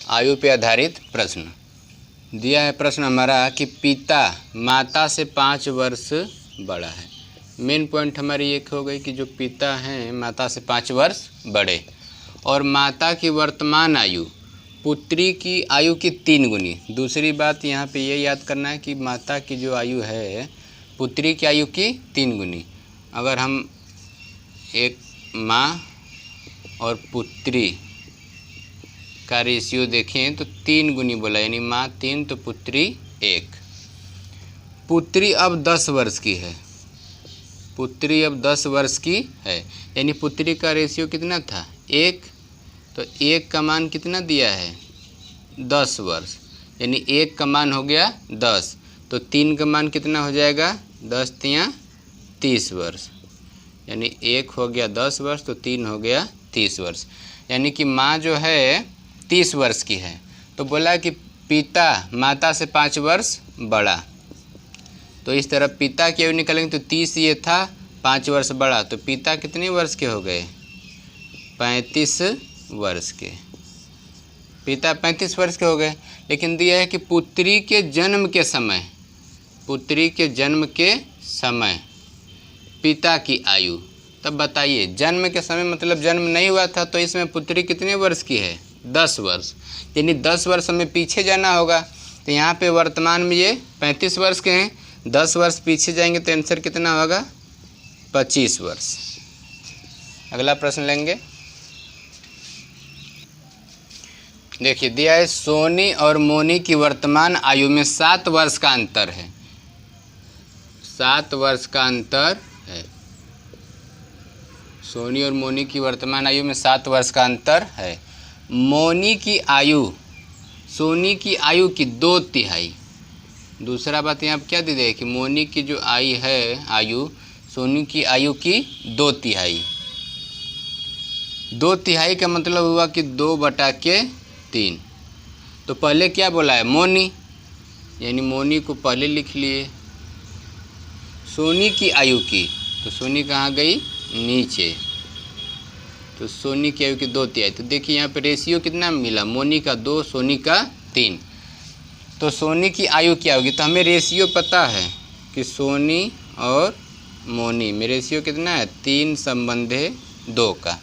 आयु पे आधारित प्रश्न दिया है। प्रश्न हमारा कि पिता माता से 5 वर्ष बड़ा है। मेन पॉइंट हमारी एक हो गई कि जो पिता हैं माता से 5 वर्ष बड़े और माता की वर्तमान आयु पुत्री की आयु की 3 गुनी। दूसरी बात यहाँ पे ये याद करना है कि माता की जो आयु है पुत्री की आयु की 3 गुनी। अगर हम एक माँ और पुत्री का रेशियो देखें तो 3 गुनी बोला, यानी माँ 3 तो पुत्री 1। पुत्री अब 10 वर्ष की है, पुत्री अब 10 वर्ष की है, यानी पुत्री का रेशियो कितना था 1, तो 1 का मान कितना दिया है 10 वर्ष, यानी 1 का मान हो गया 10, तो 3 का मान कितना हो जाएगा 10 तियाँ 30 वर्ष, यानी 1 हो गया 10 वर्ष तो 3 हो गया 30 वर्ष, यानी कि माँ जो है 30 वर्ष की है। तो बोला कि पिता माता से 5 वर्ष बड़ा, तो इस तरह पिता की आयु निकालेंगे तो 30 ये था, 5 वर्ष बड़ा, तो पिता कितने वर्ष के हो गए 35 वर्ष के, पिता 35 वर्ष के हो गए। लेकिन दिया है कि पुत्री के जन्म के समय, पुत्री के जन्म के समय पिता की आयु, तब बताइए जन्म के समय मतलब जन्म नहीं हुआ था, तो इसमें पुत्री कितने वर्ष की है 10 वर्ष, यानी 10 वर्ष हमें पीछे जाना होगा। तो यहाँ पे वर्तमान में ये 35 वर्ष के हैं, 10 वर्ष पीछे जाएंगे तो आंसर कितना होगा 25 वर्ष। अगला प्रश्न लेंगे। देखिए दिया है सोनी और मोनी की वर्तमान आयु में 7 वर्ष का अंतर है, 7 वर्ष का अंतर है। सोनी और मोनी की वर्तमान आयु में 7 वर्ष का अंतर है। मोनी की आयु सोनी की आयु की 2/3। दूसरा बात यहाँ पर क्या दी है कि मोनी की जो आयु है आयु सोनी की आयु की 2/3। 2/3 का मतलब हुआ कि 2/3। तो पहले क्या बोला है मोनी, यानी मोनी को पहले लिख लिए। सोनी की आयु की, तो सोनी कहाँ गई नीचे, तो सोनी की आयु की 2/3। तो देखिए यहाँ पे रेशियो कितना मिला, मोनी का 2 सोनी का 3। तो सोनी की आयु क्या होगी, तो हमें रेशियो पता है कि सोनी और मोनी में रेशियो कितना है 3/2 का,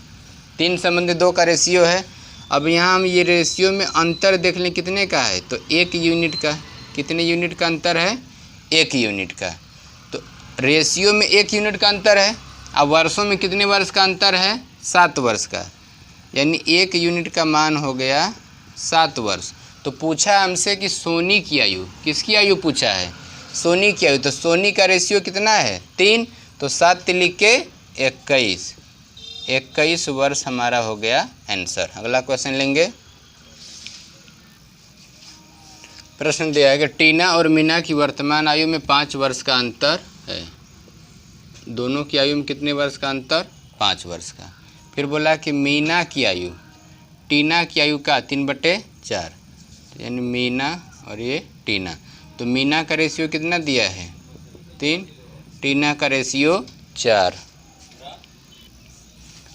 3/2 का रेशियो है। अब यहाँ हम ये रेशियो में अंतर देख लें कितने का है, तो 1 यूनिट का। कितने यूनिट का अंतर है 1 यूनिट का। तो रेशियो में 1 यूनिट का अंतर है। अब वर्षों में कितने वर्ष का अंतर है 7 वर्ष का, यानी 1 यूनिट का मान हो गया 7 वर्ष। तो पूछा हमसे कि सोनी की आयु, किसकी आयु पूछा है सोनी की आयु, तो सोनी का रेशियो कितना है 3, तो 7 लिख के 21 वर्ष हमारा हो गया आंसर। अगला क्वेश्चन लेंगे। प्रश्न दिया है कि टीना और मीना की वर्तमान आयु में 5 वर्ष का अंतर है। दोनों की आयु में कितने वर्ष का अंतर 5 वर्ष का। फिर बोला कि मीना की आयु टीना की आयु का 3/4, यानी मीना और ये टीना, तो मीना का रेशियो कितना दिया है 3, टीना का रेशियो 4।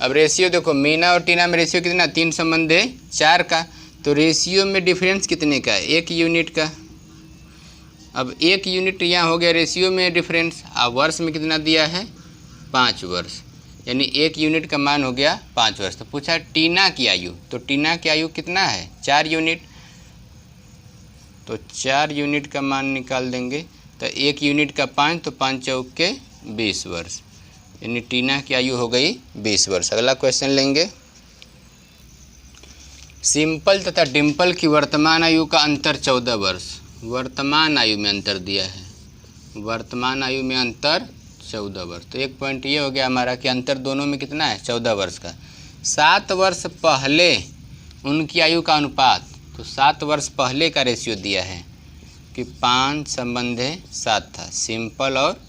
अब रेशियो देखो मीना और टीना में रेशियो कितना 3/4 का, तो रेशियो में डिफरेंस कितने का है 1 यूनिट का। अब 1 यूनिट यहाँ हो गया रेशियो में डिफरेंस, अब वर्ष में कितना दिया है 5 वर्ष, यानी 1 यूनिट का मान हो गया 5 वर्ष। तो पूछा टीना की आयु, तो टीना की आयु कितना है 4 यूनिट, तो 4 यूनिट का मान निकाल देंगे, तो 1 यूनिट का 5, तो 5 चौके 20 वर्ष, यानी टीना की आयु हो गई 20 वर्ष। अगला क्वेश्चन लेंगे। सिंपल तथा डिम्पल की वर्तमान आयु का अंतर 14 वर्ष। वर्तमान आयु में अंतर दिया है, वर्तमान आयु में अंतर 14 वर्ष। तो एक पॉइंट ये हो गया हमारा कि अंतर दोनों में कितना है 14 वर्ष का। 7 वर्ष पहले उनकी आयु का अनुपात, तो 7 वर्ष पहले का रेशियो दिया है कि 5/7 था सिंपल और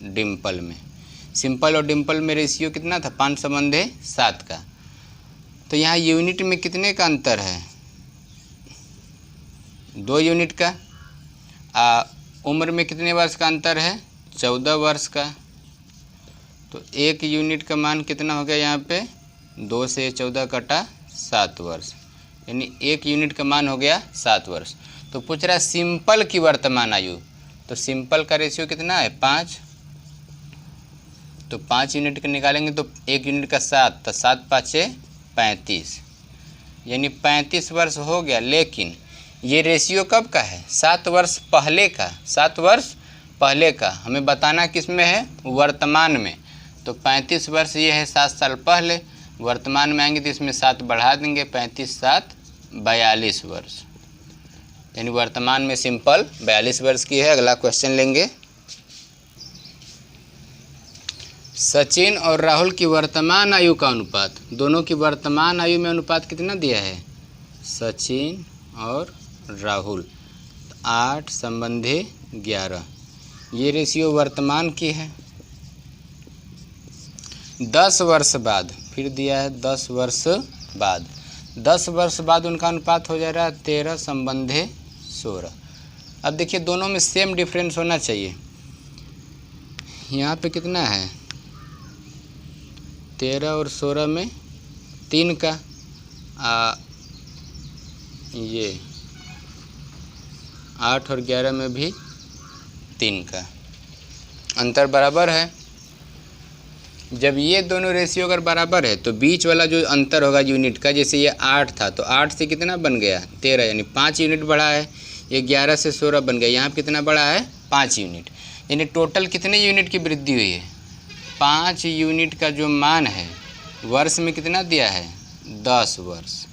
डिम्पल में। सिंपल और डिम्पल में रेशियो कितना था 5/7 का। तो यहाँ यूनिट में कितने का अंतर है 2 यूनिट का। उम्र में कितने वर्ष का अंतर है 14 वर्ष का। तो 1 यूनिट का मान कितना हो गया यहाँ पे 2 से 14 कटा 7 वर्ष, यानी 1 यूनिट का मान हो गया 7 वर्ष। तो पूछ रहा है सिंपल की वर्तमान आयु, तो सिंपल का रेशियो कितना है 5, तो 5 यूनिट का निकालेंगे तो 1 यूनिट का 7, तो 7 पाँचे 35, यानी 35 वर्ष हो गया। लेकिन ये रेशियो कब का है 7 वर्ष पहले का, 7 वर्ष पहले का हमें बताना किस में है वर्तमान में। तो 35 वर्ष ये है 7 साल पहले, वर्तमान में आएंगे तो इसमें 7 बढ़ा देंगे, 35 7 42 वर्ष, यानी वर्तमान में सिंपल 42 वर्ष की है। अगला क्वेश्चन लेंगे। सचिन और राहुल की वर्तमान आयु का अनुपात, दोनों की वर्तमान आयु में अनुपात कितना दिया है सचिन और राहुल 8 संबंधी 11, ये रेशियो वर्तमान की है। 10 वर्ष बाद फिर दिया है 10 वर्ष बाद, 10 वर्ष बाद उनका अनुपात हो जा रहा है 13 संबंधी 16। अब देखिए दोनों में सेम डिफरेंस होना चाहिए। यहाँ पे कितना है 13 और 16 में 3 का, ये 8 और 11 में भी 3 का, अंतर बराबर है। जब ये दोनों रेशियो अगर बराबर है तो बीच वाला जो अंतर होगा यूनिट का, जैसे ये 8 था तो 8 से कितना बन गया 13, यानी 5 यूनिट बढ़ा है। ये 11 से 16 बन गया, यहाँ कितना बढ़ा है 5 यूनिट, यानी टोटल कितने यूनिट की वृद्धि हुई है 5 यूनिट का जो मान है वर्ष में कितना दिया है 10 वर्ष।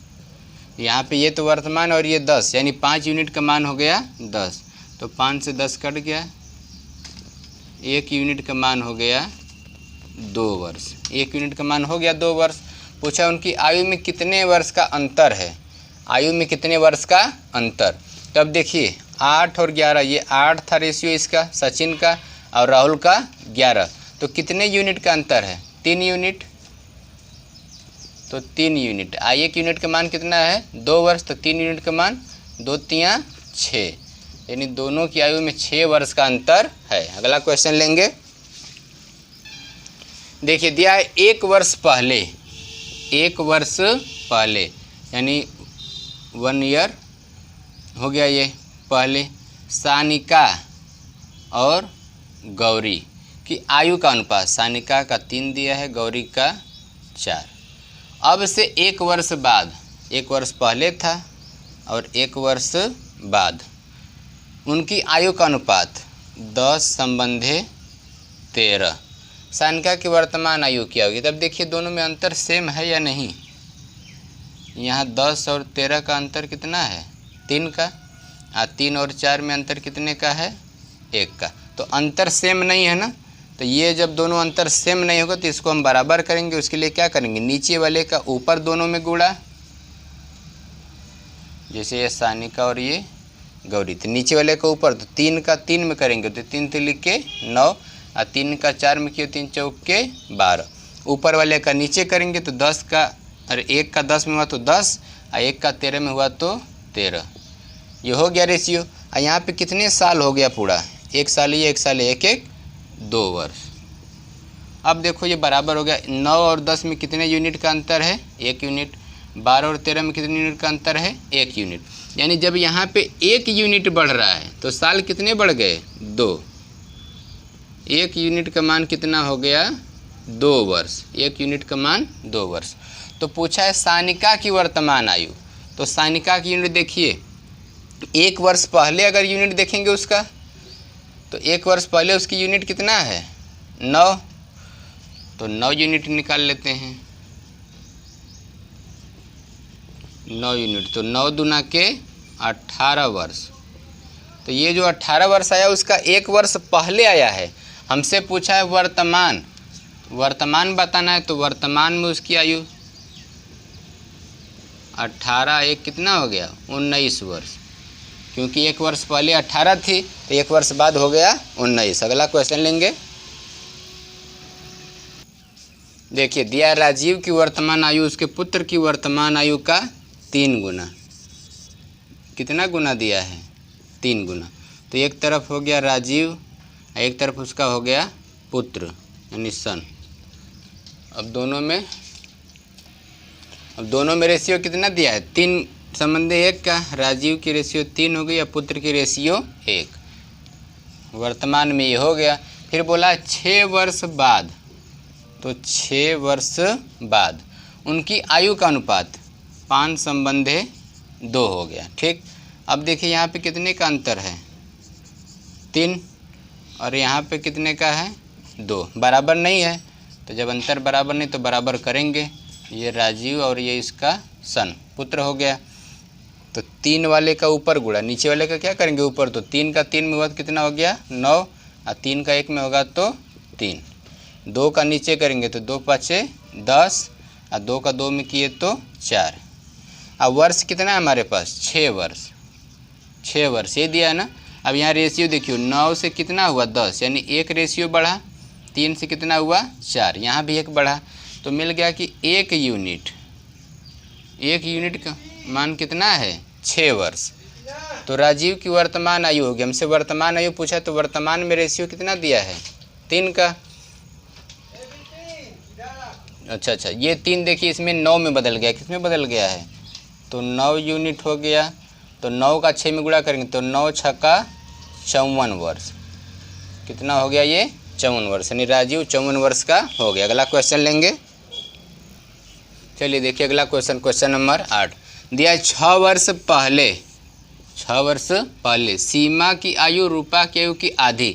यहाँ पे ये तो वर्तमान और ये 10, यानी 5 यूनिट का मान हो गया 10, तो 5 से 10 कट गया, 1 यूनिट का मान हो गया 2 वर्ष, 1 यूनिट का मान हो गया 2 वर्ष। पूछा उनकी आयु में कितने वर्ष का अंतर है, आयु में कितने वर्ष का अंतर। तब देखिए 8 और 11, ये 8 था रेशियो इसका सचिन का और राहुल का 11, तो कितने यूनिट का अंतर है 3 यूनिट, तो 3 यूनिट। 1 यूनिट का मान कितना है 2 वर्ष, तो 3 यूनिट का मान 2 3 6, यानी दोनों की आयु में 6 वर्ष का अंतर है। अगला क्वेश्चन लेंगे। देखिए दिया है 1 वर्ष पहले, 1 वर्ष पहले यानी 1 ईयर हो गया ये पहले, सानिका और गौरी की आयु का अनुपात, सानिका का 3 दिया है, गौरी का 4। अब से 1 वर्ष बाद, 1 वर्ष पहले था और 1 वर्ष बाद उनकी आयु का अनुपात 10 संबंधी 13। सानिका की वर्तमान आयु क्या होगी। तब देखिए दोनों में अंतर सेम है या नहीं। यहाँ 10 और 13 का अंतर कितना है 3 का, 3 और 4 में अंतर कितने का है 1 का, तो अंतर सेम नहीं है ना। तो ये जब दोनों अंतर सेम नहीं होगा तो इसको हम बराबर करेंगे। उसके लिए क्या करेंगे, नीचे वाले का ऊपर दोनों में गुणा, जैसे ये सानिका और ये गौरी, तो नीचे वाले का ऊपर, तो 3 का 3 में करेंगे तो 3 से लिख के 9, और 3 का 4 में किया 3 चौक के 12। ऊपर वाले का नीचे करेंगे तो 10 का, अरे 1 का 10 में हुआ तो 10, और 1 का 13 में हुआ तो 13। ये हो गया रेशियो। और यहाँ पे कितने साल हो गया पूरा, 1 साल ये 1 साल 1 1 2 वर्ष। अब देखो ये बराबर हो गया। 9 और 10 में कितने यूनिट का अंतर है 1 यूनिट, 12 और 13 में कितने यूनिट का अंतर है 1 यूनिट। यानी जब यहाँ पे 1 यूनिट बढ़ रहा है तो साल कितने बढ़ गए 2, 1 यूनिट का मान कितना हो गया 2 वर्ष, 1 यूनिट का मान 2 वर्ष। तो पूछा है सानिका की वर्तमान आयु, तो सानिका की यूनिट देखिए 1 वर्ष पहले अगर यूनिट देखेंगे उसका, तो 1 वर्ष पहले उसकी यूनिट कितना है 9, तो 9 यूनिट निकाल लेते हैं, 9 यूनिट, तो 9 दूना के 18 वर्ष। तो ये जो 18 वर्ष आया उसका 1 वर्ष पहले आया है। हमसे पूछा है वर्तमान, वर्तमान बताना है, तो वर्तमान में उसकी आयु 18 1 कितना हो गया 19 वर्ष, क्योंकि 1 वर्ष पहले 18 थी तो 1 वर्ष बाद हो गया 19। अगला क्वेश्चन लेंगे। देखिए दिया राजीव की वर्तमान आयु उसके पुत्र की वर्तमान आयु का 3 गुना, कितना गुना दिया है 3 गुना। तो एक तरफ हो गया राजीव, एक तरफ उसका हो गया पुत्र यानी सन। अब दोनों में रेशियो कितना दिया है 3 संबंध 1 का राजीव की रेशियो 3 हो गई और पुत्र की रेशियो 1। वर्तमान में ये हो गया। फिर बोला 6 वर्ष बाद, तो 6 वर्ष बाद उनकी आयु का अनुपात 5/2 हो गया। ठीक, अब देखिए यहाँ पे कितने का अंतर है, 3, और यहाँ पे कितने का है, 2, बराबर नहीं है। तो जब अंतर बराबर नहीं तो बराबर करेंगे, ये राजीव और ये इसका सन पुत्र हो गया। तो 3 वाले का ऊपर गुणा, नीचे वाले का क्या करेंगे ऊपर, तो 3 का 3 में होगा तो कितना हो गया 9, और 3 का 1 में होगा तो 3। 2 का नीचे करेंगे तो 2 5 10, और 2 का 2 में किए तो 4। अब वर्ष कितना है हमारे पास, 6 वर्ष, 6 वर्ष ये दिया है ना। अब यहाँ रेशियो देखियो, 9 से कितना हुआ 10, यानी 1 रेशियो बढ़ा, 3 से कितना हुआ 4, यहाँ भी 1 बढ़ा, तो मिल गया कि 1 यूनिट का मान कितना है 6 वर्ष। तो राजीव की वर्तमान आयु होगी, हमसे वर्तमान आयु पूछा तो वर्तमान में रेशियो कितना दिया है 3 का। अच्छा, ये 3 देखिए इसमें 9 में बदल गया, किस में बदल गया है, तो 9 यूनिट हो गया। तो 9 का 6 में गुणा करेंगे तो 9 6 का 54 वर्ष, कितना हो गया ये 54 वर्ष, यानी राजीव 54 वर्ष का हो गया। अगला क्वेश्चन लेंगे। चलिए देखिए अगला क्वेश्चन, क्वेश्चन नंबर 8 दिया है 6 वर्ष पहले सीमा की आयु रूपा की आयु की आधी,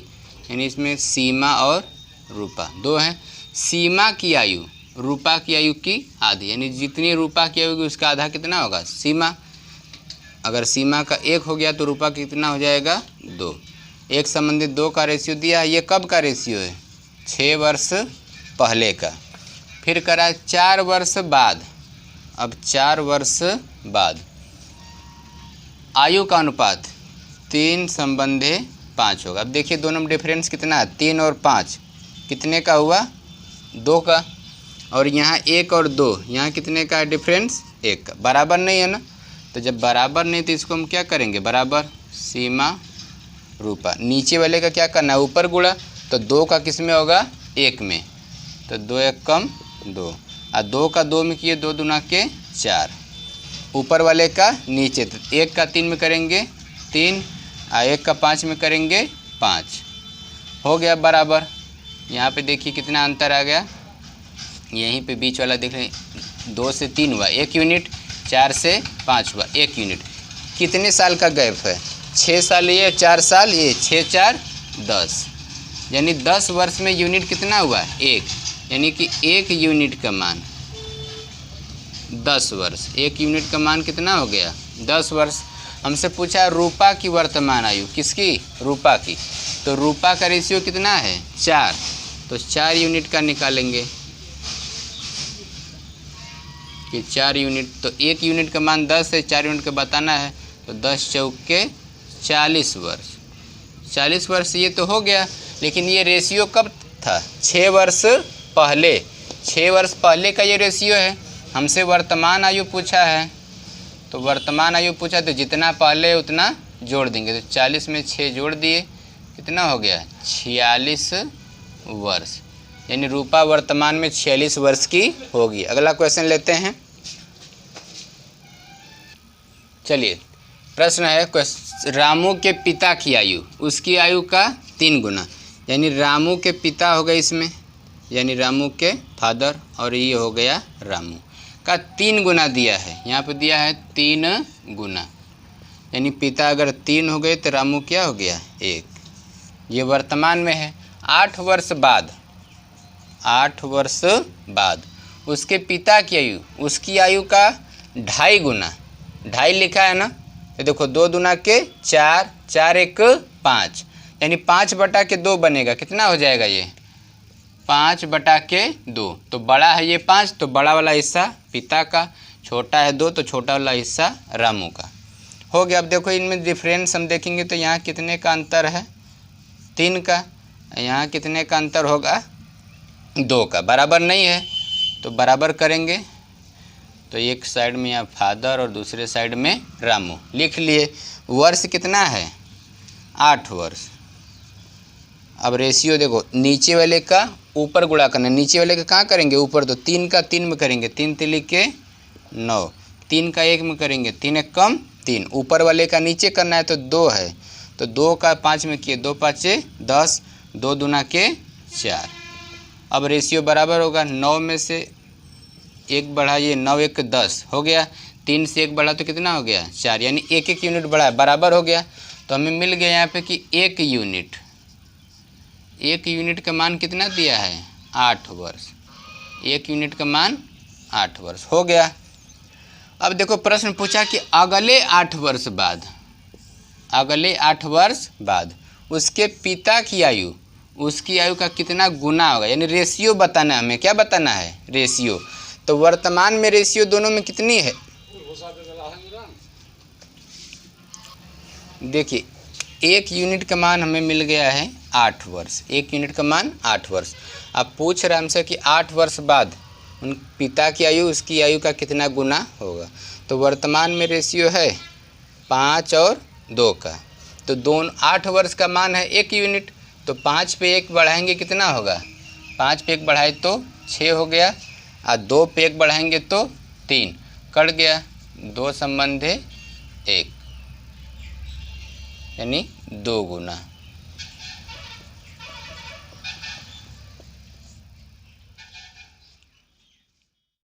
यानी इसमें सीमा और रूपा 2 हैं। सीमा की आयु रूपा की आयु की आधी, यानी जितनी रूपा की आयु होगी उसका आधा कितना होगा सीमा। अगर सीमा का 1 हो गया तो रूपा कितना हो जाएगा 2। एक संबंधित 2 का रेशियो दिया है, ये कब का रेशियो है 6 वर्ष पहले का। फिर करा 4 वर्ष बाद, अब 4 वर्ष बाद आयु का अनुपात 3/5 होगा। अब देखिए दोनों में डिफरेंस कितना है, 3 और 5 कितने का हुआ 2 का, और यहाँ 1 और 2 यहाँ कितने का है डिफरेंस 1 का, बराबर नहीं है ना। तो जब बराबर नहीं तो इसको हम क्या करेंगे बराबर, सीमा रूपा, नीचे वाले का क्या करना है ऊपर गुणा, तो 2 का किस में होगा 1 में, तो 2 1 कम 2, और 2 का 2 में किए 2 दूना के 4, ऊपर वाले का नीचे, तो 1 का 3 में करेंगे 3, और 1 का 5 में करेंगे 5, हो गया बराबर। यहाँ पे देखिए कितना अंतर आ गया, यहीं पे बीच वाला देख लें, 2 से 3 हुआ 1 यूनिट, 4 से 5 हुआ 1 यूनिट। कितने साल का गैप है 6 साल ये, 4 साल ये, 6 4 10, यानी 10 वर्ष में यूनिट कितना हुआ 1, यानी कि 1 यूनिट का मान 10 वर्ष, 1 यूनिट का मान कितना हो गया 10 वर्ष। हमसे पूछा रूपा की वर्तमान आयु, किसकी रूपा की, तो रूपा का रेशियो कितना है 4, तो 4 यूनिट का निकालेंगे कि 4 यूनिट, तो 1 यूनिट का मान 10 है, 4 यूनिट का बताना है, तो 10 चौके 40 वर्ष, 40 वर्ष ये तो हो गया। लेकिन ये रेशियो कब था 6 वर्ष पहले, 6 वर्ष पहले का ये रेशियो है। हमसे वर्तमान आयु पूछा है, तो वर्तमान आयु पूछा तो जितना पहले उतना जोड़ देंगे, तो 40 में 6 जोड़ दिए, कितना हो गया 46 वर्ष, यानी रूपा वर्तमान में 46 वर्ष की होगी। अगला क्वेश्चन लेते हैं। चलिए प्रश्न है, रामू के पिता की आयु उसकी आयु का 3 गुना, यानी रामू के पिता हो गए इसमें, यानी रामू के फादर, और ये हो गया रामू का 3 गुना दिया है, यहाँ पे दिया है 3 गुना, यानी पिता अगर 3 हो गए तो रामू क्या हो गया 1। ये वर्तमान में है। 8 वर्ष बाद, 8 वर्ष बाद उसके पिता की आयु, उसकी आयु का 2.5 गुना, 2.5 लिखा है ना, तो देखो 2 दूना के 4, 4 1 5, यानी 5/2 बनेगा, कितना हो जाएगा ये 5/2। तो बड़ा है ये 5, तो बड़ा वाला हिस्सा पिता का, छोटा है 2 तो छोटा वाला हिस्सा रामू का हो गया। अब देखो इनमें डिफरेंस हम देखेंगे तो यहाँ कितने का अंतर है 3 का, यहाँ कितने का अंतर होगा 2 का, बराबर नहीं है तो बराबर करेंगे। तो एक साइड में यहाँ फादर और दूसरे साइड में रामू लिख लिए। वर्ष कितना है 8 वर्ष। अब रेशियो देखो, नीचे वाले का ऊपर गुणा करना, नीचे वाले का कहाँ करेंगे ऊपर, तो 3 का 3 में करेंगे, 3 3 के 9, 3 का 1 में करेंगे 3 एक कम 3, ऊपर वाले का नीचे करना है तो 2 है, तो 2 का 5 में किए 2 5 10, 2 दूना के 4। अब रेशियो बराबर होगा, 9 में से 1 बढ़ाइए 9 1 10 हो गया, 3 से 1 बढ़ा तो कितना हो गया 4, यानी 1 यूनिट बढ़ा है, बराबर हो गया। तो हमें मिल गया यहाँ पे कि 1 यूनिट का मान कितना दिया है 8 वर्ष, 1 यूनिट का मान 8 वर्ष हो गया। अब देखो प्रश्न पूछा कि अगले 8 वर्ष बाद उसके पिता की आयु उसकी आयु का कितना गुना होगा, यानी रेशियो बताना है हमें। क्या बताना है रेशियो, तो वर्तमान में रेशियो दोनों में कितनी है, देखिए 1 यूनिट का मान हमें मिल गया है 8 वर्ष, 1 यूनिट का मान 8 वर्ष। अब पूछ रहा हमसे कि 8 वर्ष बाद उन पिता की आयु उसकी आयु का कितना गुना होगा। तो वर्तमान में रेशियो है 5 और 2 का, तो 8 वर्ष का मान है 1 यूनिट, तो 5 पे 1 बढ़ाएंगे कितना होगा, 5 पे 1 बढ़ाए तो 6 हो गया, और 2 पे 1 बढ़ाएंगे तो 3, कट गया, 2 संबंधे 1, यानी 2 गुना।